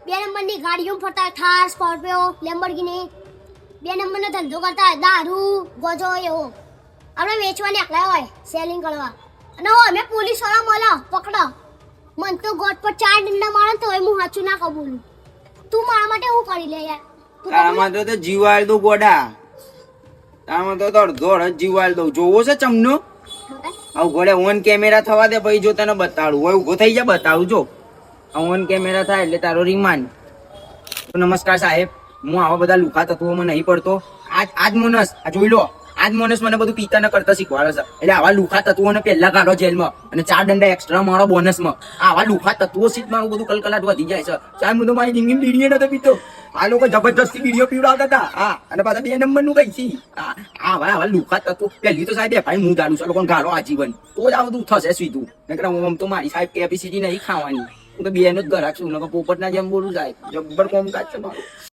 બે નંબરની ગાડીઓ ફરતા થાર સ્કોર્પિયો લેમ્બોર્ગિની 2 નંબરનો ધંધો કરતા દારૂ ગોજો એવો આપણે વેચવાને એકલા હોય સેલિંગ કરવા અને અમે પોલીસ વાળા મળો પકડો મન તો ગોટ પર 4 દંડા મારે તો હું સાચું ના કબૂલું તું મારા માટે હું કરી લે યાર તારામાં તો જીવાળ દઉં ગોડા તારામાં તો અડધો અડધ જીવાળ દઉં જોવો છે ચમનો આવું ઘોડે ઓન કેમેરા થવા દે પછી જો તને બતાડું હોય ઉભો થઈ જા બતાવું જો ઓન કેમેરા થાય એટલે તારો રિમાન્ડ નમસ્કાર સાહેબ હું આવા બધા લુખા તત્વોમાં નહીં પડતો આજ મોનસ આ જોઈ લો આજ મોનસ મને બધું પિતા ને કરતા શીખવાડે છે એટલે આવા લુખા તત્વોને પહેલા કાઢો જેલમાં અને 4 દંડા એક્સ્ટ્રા મારો બોનસમાં આવા લુખા તત્વો સીટ મારું બધું કલકલાટ વધી જાય છે સાહેબ હું તો મારી જિંદગી બીડીએ નતો પીતો આ લોકો જબરજસ્તી બીડીઓ પીવડાવતા હતા હા અને પાછા 2 નંબરનું કઈ છી આવા લુખા તત્વો પહેલી તો સાહેબ ભાઈ હું જાણું છું લોકોને ગાળો આજીવન તો જ આ બધું થશે સીધું નકર આમ તો મારી સાહેબ કેપેસિટી નહીં ખાવાની હું તો બેનો જ ઘરાક છું પોપટના જેમ બોલું સાહેબ જબ્બર કોમ કાઢ છે મારું